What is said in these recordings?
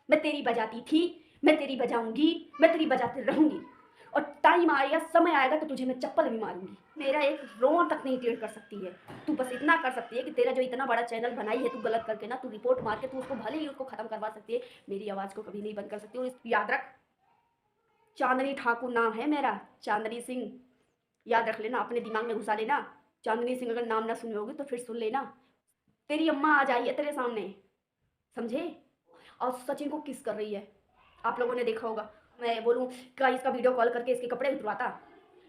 मैं तेरी बजाती थी, मैं तेरी बजाऊंगी, मैं तेरी बजाते रहूंगी। और टाइम आएगा, समय आएगा तो तुझे मैं चप्पल भी मारूंगी। मेरा एक रोआ तक नहीं टेढ़ कर सकती है। तू बस इतना कर सकती है कि तेरा जो इतना बड़ा चैनल बनाई है तू गलत करके ना, तू रिपोर्ट मार के तू उसको भले ही उसको खत्म करवा सकती है, मेरी आवाज़ को कभी नहीं बंद कर सकती। और याद रख, चांदनी ठाकुर नाम है मेरा, चांदनी सिंह। याद रख लेना, अपने दिमाग में घुसा लेना। चांदनी सिंह अगर नाम ना सुने होगे तो फिर सुन लेना, तेरी अम्मा आ जाइए तेरे सामने, समझे। और सचिन को किस कर रही है, आप लोगों ने देखा होगा। मैं बोलूँ क्या इसका वीडियो कॉल करके इसके कपड़े उतरवाता,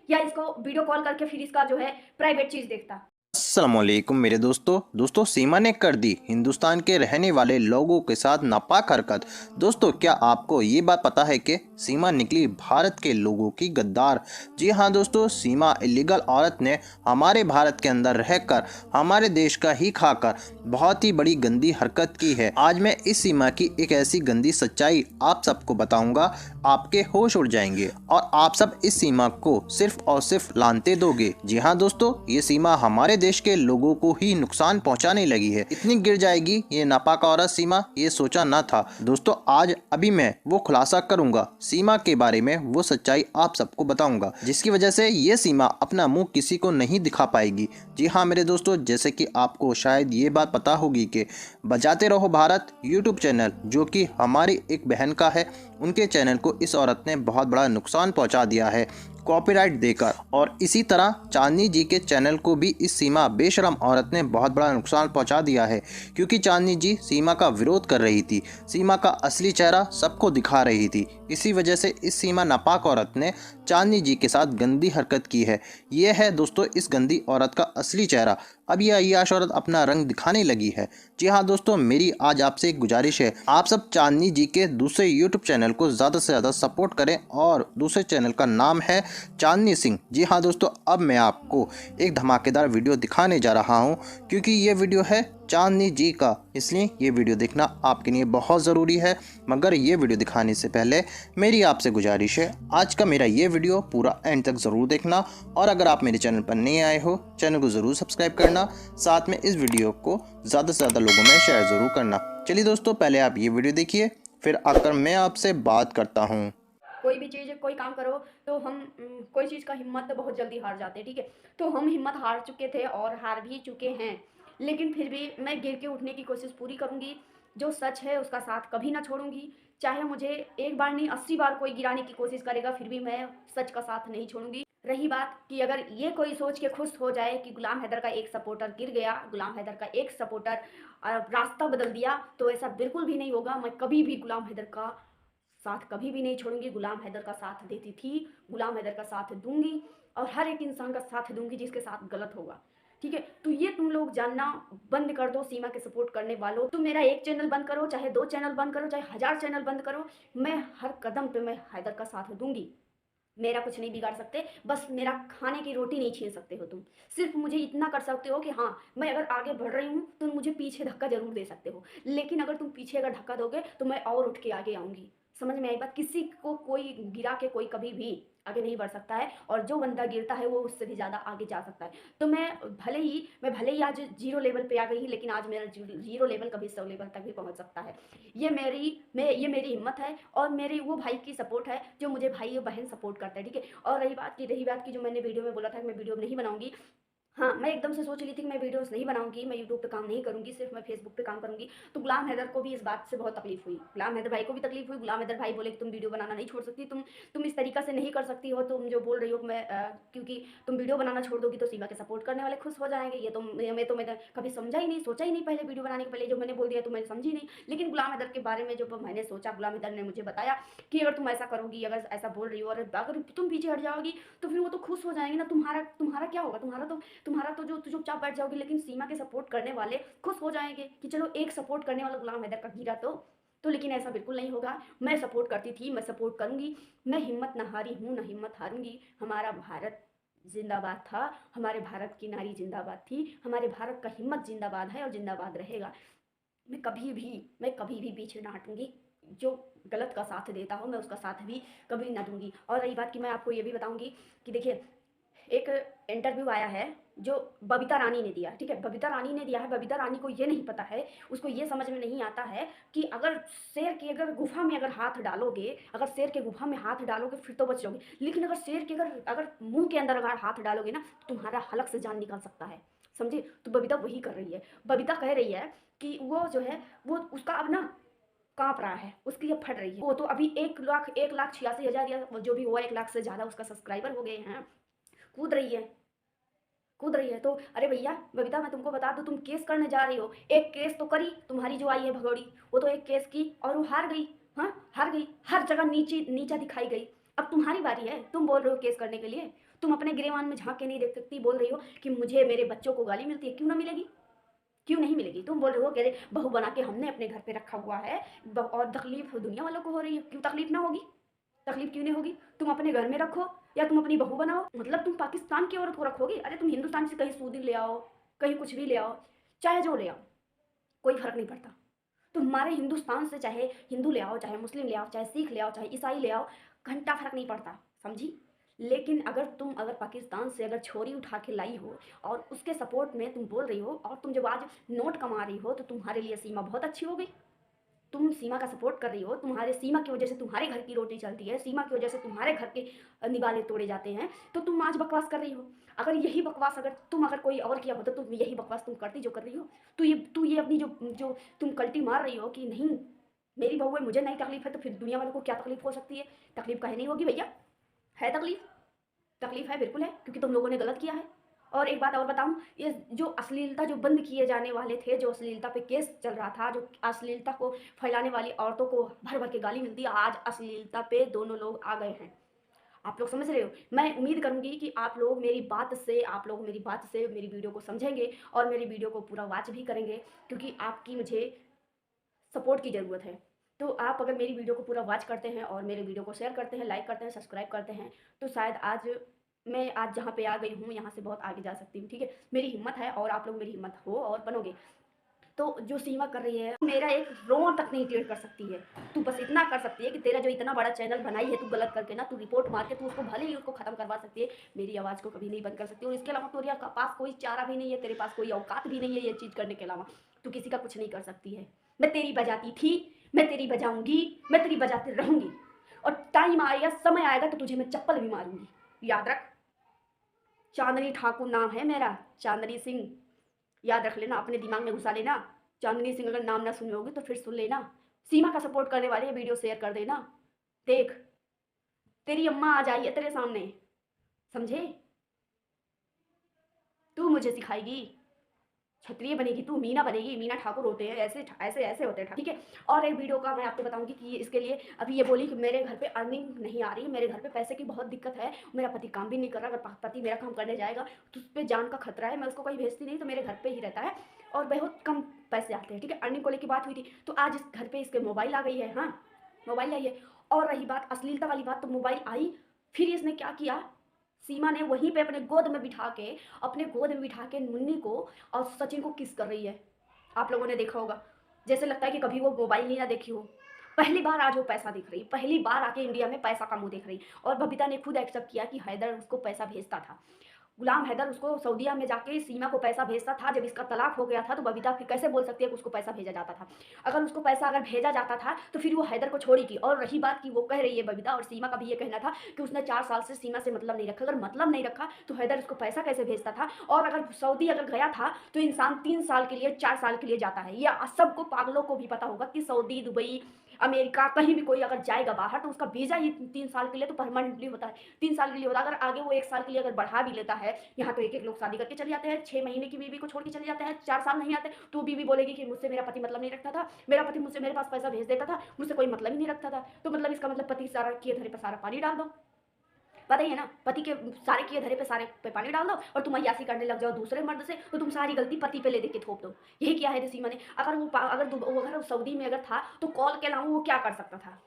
या इसको वीडियो कॉल करके फिर इसका जो है प्राइवेट चीज़ देखता। अस्सलामुअलैकुम मेरे दोस्तों सीमा ने कर दी हिंदुस्तान के रहने वाले लोगों के साथ नापाक हरकत। दोस्तों, क्या आपको ये बात पता है कि सीमा निकली भारत के लोगों की गद्दार। जी हाँ दोस्तों, सीमा इलीगल औरत ने हमारे भारत के अंदर रहकर हमारे देश का ही खाकर बहुत ही बड़ी गंदी हरकत की है। आज मैं इस सीमा की एक ऐसी गंदी सच्चाई आप सबको बताऊंगा, आपके होश उड़ जाएंगे और आप सब इस सीमा को सिर्फ और सिर्फ लानते दोगे। जी हाँ दोस्तों, ये सीमा हमारे देश के लोगों को ही नुकसान पहुंचाने लगी है। इतनी गिर जाएगी ये नापाक औरत सीमा, ये सोचा न था। दोस्तों, आज अभी मैं वो खुलासा करूंगा, सीमा के बारे में वो सच्चाई आप सबको बताऊंगा, जिसकी वजह से ये सीमा अपना मुंह किसी को नहीं दिखा पाएगी। जी हाँ मेरे दोस्तों, जैसे कि आपको शायद ये बात पता होगी कि बजाते रहो भारत यूट्यूब चैनल, जो कि हमारी एक बहन का है, उनके चैनल को इस औरत ने बहुत बड़ा नुकसान पहुंचा दिया है कॉपीराइट देकर। और इसी तरह चांदनी जी के चैनल को भी इस सीमा बेशरम औरत ने बहुत बड़ा नुकसान पहुंचा दिया है, क्योंकि चांदनी जी सीमा का विरोध कर रही थी, सीमा का असली चेहरा सबको दिखा रही थी। इसी वजह से इस सीमा नापाक औरत ने चांदनी जी के साथ गंदी हरकत की है। ये है दोस्तों इस गंदी औरत का असली चेहरा। अब यह अय्याश औरत अपना रंग दिखाने लगी है। जी हाँ दोस्तों, मेरी आज आपसे एक गुजारिश है, आप सब चांदनी जी के दूसरे यूट्यूब चैनल को ज़्यादा से ज़्यादा सपोर्ट करें, और दूसरे चैनल का नाम है चांदनी सिंह। जी हाँ दोस्तों, अब मैं आपको एक धमाकेदार वीडियो दिखाने जा रहा हूँ, क्योंकि ये वीडियो है चांदनी जी का, इसलिए ये वीडियो देखना आपके लिए बहुत ज़रूरी है। मगर ये वीडियो दिखाने से पहले मेरी आपसे गुजारिश है, आज का मेरा ये वीडियो पूरा एंड तक ज़रूर देखना, और अगर आप मेरे चैनल पर नए आए हो, चैनल को ज़रूर सब्सक्राइब करना, साथ में इस वीडियो को ज़्यादा से ज़्यादा लोगों में शेयर ज़रूर करना। चलिए दोस्तों, पहले आप ये वीडियो देखिए, फिर आकर मैं आपसे बात करता हूँ। कोई भी चीज़ कोई काम करो तो हम कोई चीज़ का हिम्मत तो बहुत जल्दी हार जाते हैं, ठीक है। तो हम हिम्मत हार चुके थे और हार भी चुके हैं, लेकिन फिर भी मैं गिर के उठने की कोशिश पूरी करूँगी। जो सच है उसका साथ कभी ना छोड़ूंगी, चाहे मुझे एक बार नहीं 80 बार कोई गिराने की कोशिश करेगा, फिर भी मैं सच का साथ नहीं छोड़ूंगी। रही बात कि अगर ये कोई सोच के खुश हो जाए कि गुलाम हैदर का एक सपोर्टर गिर गया, गुलाम हैदर का एक सपोर्टर रास्ता बदल दिया, तो ऐसा बिल्कुल भी नहीं होगा। मैं कभी भी गुलाम हैदर का साथ कभी भी नहीं छोड़ूंगी। गुलाम हैदर का साथ देती थी, गुलाम हैदर का साथ दूंगी, और हर एक इंसान का साथ दूंगी जिसके साथ गलत होगा, ठीक है। तो ये तुम लोग जानना बंद कर दो, सीमा के सपोर्ट करने वालों। तुम मेरा एक चैनल बंद करो, चाहे 2 चैनल बंद करो, चाहे 1000 चैनल बंद करो, मैं हर कदम पे मैं हैदर का साथ दूंगी। मेरा कुछ नहीं बिगाड़ सकते, बस मेरा खाने की रोटी नहीं छीन सकते हो तुम। सिर्फ मुझे इतना कर सकते हो कि हाँ, मैं अगर आगे बढ़ रही हूँ तो मुझे पीछे धक्का जरूर दे सकते हो, लेकिन अगर तुम पीछे अगर धक्का दोगे तो मैं और उठ के आगे आऊँगी। समझ में आई बात। किसी को कोई गिरा के कोई कभी भी आगे नहीं बढ़ सकता है, और जो बंदा गिरता है वो उससे भी ज़्यादा आगे जा सकता है। तो मैं भले ही आज जीरो लेवल पे आ गई, लेकिन आज मेरा जीरो लेवल कभी 100 लेवल तक भी पहुंच सकता है। ये मेरी हिम्मत है, और मेरे वो भाई की सपोर्ट है जो मुझे भाई और बहन सपोर्ट करता है, ठीक है। और रही बात की जो मैंने वीडियो में बोला था कि मैं वीडियो नहीं बनाऊंगी। हाँ, मैं एकदम से सोच रही थी कि मैं वीडियोस नहीं बनाऊंगी, मैं यूट्यूब पे काम नहीं करूंगी, सिर्फ मैं फेसबुक पे काम करूंगी। तो गुलाम हैदर को भी इस बात से बहुत तकलीफ हुई, गुलाम हैदर भाई को भी तकलीफ हुई। गुलाम हैदर भाई बोले कि तुम वीडियो बनाना नहीं छोड़ सकती, तुम इस तरीका से नहीं कर सकती हो, तुम जो बोल रही हो क्योंकि तुम वीडियो बनाना छोड़ दोगी तो सीमा के सपोर्ट करने वाले खुश हो जाएंगे। ये तो मैंने कभी समझा ही नहीं, सोचा ही नहीं। पहले वीडियो बनाने के पहले जो मैंने बोल दिया तो मैंने समझी नहीं। लेकिन गुलाम हैदर के बारे में जो मैंने सोचा, गुलाम हैदर ने मुझे बताया कि अगर तुम ऐसा करोगी, अगर ऐसा बोल रही हो, और अगर तुम पीछे हट जाओगी तो फिर वो तो खुश हो जाएंगे ना। तुम्हारा तुम्हारा क्या होगा, तुम्हारा तो जो चुपचाप बैठ जाओगे, लेकिन सीमा के सपोर्ट करने वाले खुश हो जाएंगे कि चलो एक सपोर्ट करने वाला गुलाम हैदर का गिरा तो लेकिन ऐसा बिल्कुल नहीं होगा। मैं सपोर्ट करती थी, मैं सपोर्ट करूंगी। मैं हिम्मत ना हारी हूँ, ना हिम्मत हारूंगी। हमारा भारत जिंदाबाद था, हमारे भारत की नारी जिंदाबाद थी, हमारे भारत का हिम्मत जिंदाबाद है और जिंदाबाद रहेगा। मैं कभी भी पीछे ना हटूंगी। जो गलत का साथ देता हो मैं उसका साथ भी कभी ना दूंगी। और रही बात कि मैं आपको ये भी बताऊंगी कि देखिए, एक इंटरव्यू आया है जो बबीता रानी ने दिया, ठीक है, बबीता रानी ने दिया है। बबीता रानी को ये नहीं पता है, उसको ये समझ में नहीं आता है कि अगर शेर की अगर गुफा में अगर हाथ डालोगे, अगर शेर के गुफा में हाथ डालोगे फिर तो बच जाओगे, लेकिन अगर शेर के अगर अगर मुंह के अंदर अगर हाथ डालोगे ना, तो तुम्हारा हलक से जान निकल सकता है, समझे। तो बबीता वही कर रही है। बबीता कह रही है कि वो जो है वो उसका अब ना काँप रहा है, उसकी अब फट रही है। वो तो अभी 1,86,000 या जो भी हुआ 1 लाख से ज़्यादा उसका सब्सक्राइबर हो गए हैं, कूद रही है, कूद रही है। तो अरे भैया बबीता, मैं तुमको बता दूं, तुम केस करने जा रही हो, एक केस तो करी तुम्हारी जो आई है भगौड़ी, वो तो एक केस की और वो हार गई। हाँ, हार गई, हर जगह नीची नीचा दिखाई गई। अब तुम्हारी बारी है, तुम बोल रहे हो केस करने के लिए। तुम अपने गिरेवान में झांक के नहीं देख सकती, बोल रही हो कि मुझे मेरे बच्चों को गाली मिलती है, क्यों ना मिलेगी, क्यों नहीं मिलेगी। तुम बोल रहे हो कि अरे बहू बना के हमने अपने घर पे रखा हुआ है, और तकलीफ दुनिया वालों को हो रही है, क्यों तकलीफ ना होगी, तकलीफ क्यों नहीं होगी। तुम अपने घर में रखो या तुम अपनी बहू बनाओ, मतलब तुम पाकिस्तान की औरत को रखोगे। अरे तुम हिंदुस्तान से कहीं सूदी ले आओ, कहीं कुछ भी ले आओ, चाहे जो ले आओ, कोई फर्क नहीं पड़ता। तुम्हारे हिंदुस्तान से चाहे हिंदू ले आओ, चाहे मुस्लिम ले आओ, चाहे सिख ले आओ, चाहे ईसाई ले आओ, घंटा फर्क नहीं पड़ता, समझी। लेकिन अगर पाकिस्तान से अगर छोरी उठा के लाई हो और उसके सपोर्ट में तुम बोल रही हो, और तुम जब आज नोट कमा रही हो, तो तुम्हारे लिए सीमा बहुत अच्छी हो गई। तुम सीमा का सपोर्ट कर रही हो, तुम्हारे सीमा की वजह से तुम्हारे घर की रोटी चलती है, सीमा की वजह से तुम्हारे घर के निवाले तोड़े जाते हैं, तो तुम आज बकवास कर रही हो। अगर यही बकवास अगर कोई और किया होता तो तुम यही बकवास तुम करती जो कर रही हो। तू ये अपनी जो जो तुम कल्टी मार रही हो कि नहीं मेरी बहू है, मुझे नहीं तकलीफ है, तो फिर दुनिया वालों को क्या तकलीफ हो सकती है। तकलीफ काहे नहीं होगी भैया, है तकलीफ, तकलीफ है, बिल्कुल है, क्योंकि तुम लोगों ने गलत किया है। और एक बात और बताऊं, ये जो अश्लीलता जो बंद किए जाने वाले थे, जो अश्लीलता पे केस चल रहा था, जो अश्लीलता को फैलाने वाली औरतों को भर भर के गाली मिलती है, आज अश्लीलता पे दोनों लोग आ गए हैं। आप लोग समझ रहे हो। मैं उम्मीद करूंगी कि आप लोग मेरी वीडियो को समझेंगे और मेरी वीडियो को पूरा वॉच भी करेंगे, क्योंकि आपकी मुझे सपोर्ट की ज़रूरत है। तो आप अगर मेरी वीडियो को पूरा वॉच करते हैं और मेरे वीडियो को शेयर करते हैं, लाइक करते हैं, सब्सक्राइब करते हैं, तो शायद मैं आज जहाँ पे आ गई हूँ यहाँ से बहुत आगे जा सकती हूँ, ठीक है। मेरी हिम्मत है और आप लोग मेरी हिम्मत हो और बनोगे। तो जो सीमा कर रही है, मेरा एक रों तक नहीं टेढ़ कर सकती है। तू बस इतना कर सकती है कि तेरा जो इतना बड़ा चैनल बनाई है तू गलत करके ना, तू रिपोर्ट मार के तू उसको भले ही उसको खत्म करवा सकती है, मेरी आवाज़ को कभी नहीं बंद कर सकती। और इसके अलावा तेरे पास कोई चारा भी नहीं है, तेरे पास कोई औकात भी नहीं है ये चीज़ करने के अलावा। तू किसी का कुछ नहीं कर सकती है। मैं तेरी बजाती थी, मैं तेरी बजाऊंगी, मैं तेरी बजाती रहूंगी, और टाइम आएगा, समय आएगा तो तुझे मैं चप्पल भी मारूंगी, याद रख। चांदनी ठाकुर नाम है मेरा, चांदनी सिंह, याद रख लेना, अपने दिमाग में घुसा लेना। चांदनी सिंह अगर नाम ना सुने होगे तो फिर सुन लेना। सीमा का सपोर्ट करने वाले वीडियो शेयर कर देना। देख, तेरी अम्मा आ जाइए तेरे सामने, समझे। तू मुझे सिखाएगी, क्षत्रिय बनेगी तू, मीना बनेगी। मीना ठाकुर होते हैं ऐसे ऐसे ऐसे होते हैं, ठीक है। और एक वीडियो का मैं आपको बताऊंगी कि इसके लिए अभी ये बोली कि मेरे घर पे अर्निंग नहीं आ रही, मेरे घर पे पैसे की बहुत दिक्कत है, मेरा पति काम भी नहीं कर रहा, अगर पति मेरा काम करने जाएगा तो उस पर जान का खतरा है, मैं उसको कहीं भेजती नहीं, तो मेरे घर पे ही रहता है और बहुत कम पैसे आते हैं, ठीक है। अर्निंग को लेकर बात हुई थी, तो आज इस घर पे इसके मोबाइल आ गई है, हाँ मोबाइल आई है। और रही बात अश्लीलता वाली बात, तो मोबाइल आई, फिर इसने क्या किया, सीमा ने वहीं पे अपने गोद में बिठा के मुन्नी को और सचिन को किस कर रही है। आप लोगों ने देखा होगा, जैसे लगता है कि कभी वो मोबाइल ही ना देखी हो। पहली बार आज वो पैसा देख रही, पहली बार आके इंडिया में पैसा का मुंह देख रही। और बबीता ने खुद एक्सेप्ट किया कि हैदर उसको पैसा भेजता था, गुलाम हैदर उसको सऊदीया में जाके सीमा को पैसा भेजता था। जब इसका तलाक हो गया था तो बबीता फिर कैसे बोल सकती है कि उसको पैसा भेजा जाता था। अगर उसको पैसा अगर भेजा जाता था तो फिर वो हैदर को छोड़ी की। और रही बात कि वो कह रही है बबीता, और सीमा का भी ये कहना था कि उसने 4 साल से सीमा से मतलब नहीं रखा। अगर मतलब नहीं रखा तो हैदर उसको पैसा कैसे भेजता था। और अगर सऊदी अगर गया था तो इंसान 3 साल के लिए 4 साल के लिए जाता है। यह सबको पागलों को भी पता होगा कि सऊदी, दुबई, अमेरिका, कहीं भी कोई अगर जाएगा बाहर तो उसका वीज़ा ही 3 साल के लिए तो परमानेंटली होता है, 3 साल के लिए होता है। अगर आगे वो 1 साल के लिए अगर बढ़ा भी लेता है, यहाँ तो एक लोग शादी करके चले जाते हैं, 6 महीने की बीवी को छोड़ के चले जाते हैं, 4 साल नहीं आते, तो बीवी बोलेगी कि मुझसे मेरा पति मतलब नहीं रखता था, मेरा पति मुझसे मेरे पास पैसा भेज देता था, मुझसे कोई मतलब ही नहीं रखता था। तो मतलब इसका मतलब पति सारा किए धरे पर सारा पानी डाल दो। पता ही है ना, पति के सारे किए धरे पे सारे पे पानी डाल दो और तुम अय्यासी करने लग जाओ दूसरे मर्द से, तो तुम सारी गलती पति पे ले दे के थोप दो। यही किया है सीमा ने। अगर सऊदी में अगर था तो कॉल के अलावा वो क्या कर सकता था,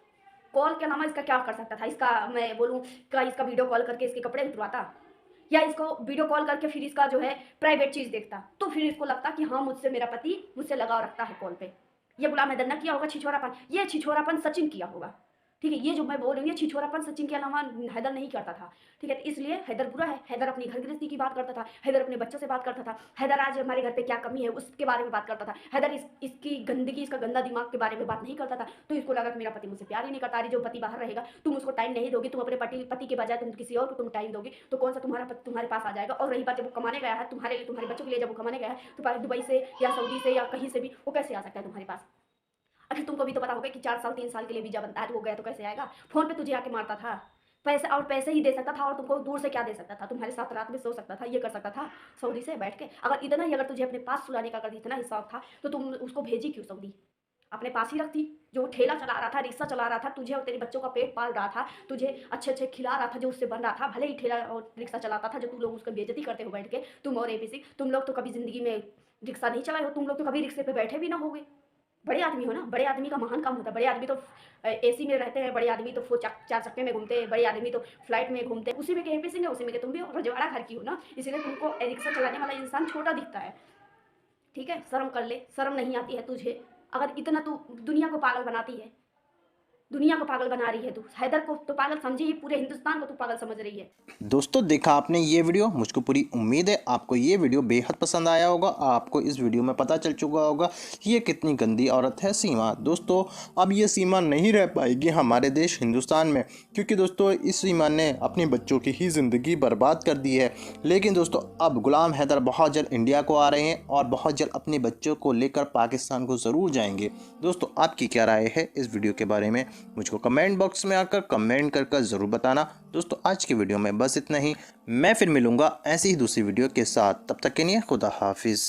कॉल के अलावा इसका क्या कर सकता था। इसका मैं बोलूँ क्या, इसका वीडियो कॉल करके इसके कपड़े उतरवाता, या इसको वीडियो कॉल करके फिर इसका जो है प्राइवेट चीज़ देखता, तो फिर इसको लगता कि हाँ मुझसे मेरा पति मुझसे लगाव रखता है कॉल पे। ये गुलाम हैदर ने किया होगा छिछोरापन, ये छिछोरापन सचिन किया होगा। ठीक है, ये जो मैं बोल रही हूँ, ये छिछोरापन सचिन के अलावा हैदर नहीं करता था। ठीक है, तो इसलिए हैदर बुरा है। हैदर अपनी घर गृहस्थी की बात करता था, हैदर अपने बच्चों से बात करता था, हैदर आज हमारे घर पे क्या कमी है उसके बारे में बात करता था, हैदर इसकी गंदगी, इसका गंदा दिमाग के बारे में बात नहीं करता था। तो इसको लगा कि मेरा पति मुझसे प्यार ही नहीं करता। अरे जो पति बाहर रहेगा, तुम उसको टाइम नहीं दोगी, तुम अपने पति के बजाय तुम किसी और को तुम टाइम दोगी, तो कौन सा तुम्हारा पति तुम्हारे पास आ जाएगा। और रही बात, जब वो कमाने गया है तुम्हारे लिए, तुम्हारे बच्चों के लिए जब वो कमाने गया है, तो दुबई से या सऊदी से या कहीं से भी वो कैसे आ सकता है तुम्हारे पास। अरे तुमको भी तो पता होगा कि 4 साल 3 साल के लिए वीजा बनता है, तो वो गया तो कैसे आएगा। फोन पे तुझे आके मारता था पैसे, और पैसे ही दे सकता था, और तुमको दूर से क्या दे सकता था, तुम्हारे साथ रात में सो सकता था, ये कर सकता था सऊदी से बैठ के। अगर इतना ही, अगर तुझे अपने पास सुलाने का अगर इतना ही शौक था, तो तुम उसको भेजी क्यों सऊदी, अपने पास ही रखती। जो ठेला चला रहा था, रिक्शा चला रहा था, तुझे और तेरे बच्चों का पेट पाल रहा था, तुझे अच्छे अच्छे खिला रहा था, जो उससे बन रहा था। भले ही ठेला और रिक्शा चलाता था, जो तुम लोग उसका बेइज्जती करते हो बैठ के, तुम और एपीसी, तुम लोग तो कभी जिंदगी में रिक्शा नहीं चलाए हो, तुम लोग तो कभी रिक्शे पे बैठे भी ना होगे। बड़े आदमी हो ना, बड़े आदमी का महान काम होता है। बड़े आदमी तो एसी में रहते हैं, बड़े आदमी तो चार चक्के में घूमते हैं, बड़े आदमी तो फ्लाइट में घूमते हैं। उसी में के एपी सिंह है, उसी में के तुम भी हो, रजवाड़ा घर की हो ना, इसीलिए तुमको रिक्शा चलाने वाला इंसान छोटा दिखता है। ठीक है, शर्म कर ले, शर्म नहीं आती है तुझे। अगर इतना तू दुनिया को पागल बनाती है, दुनिया को पागल बना रही है तू, हैदर को तो पागल समझी ही, पूरे हिंदुस्तान को तू पागल समझ रही है। दोस्तों देखा आपने ये वीडियो, मुझको पूरी उम्मीद है आपको ये वीडियो बेहद पसंद आया होगा। आपको इस वीडियो में पता चल चुका होगा कि ये कितनी गंदी औरत है सीमा। दोस्तों अब ये सीमा नहीं रह पाएगी हमारे देश हिंदुस्तान में, क्योंकि दोस्तों इस सीमा ने अपने बच्चों की ही ज़िंदगी बर्बाद कर दी है। लेकिन दोस्तों अब गुलाम हैदर बहुत जल्द इंडिया को आ रहे हैं और बहुत जल्द अपने बच्चों को लेकर पाकिस्तान को ज़रूर जाएंगे। दोस्तों आपकी क्या राय है इस वीडियो के बारे में, मुझको कमेंट बॉक्स में आकर कमेंट कर ज़रूर बताना। दोस्तों आज की वीडियो में बस इतना ही। मैं फिर मिलूंगा ऐसी ही दूसरी वीडियो के साथ, तब तक के लिए खुदा हाफिज़।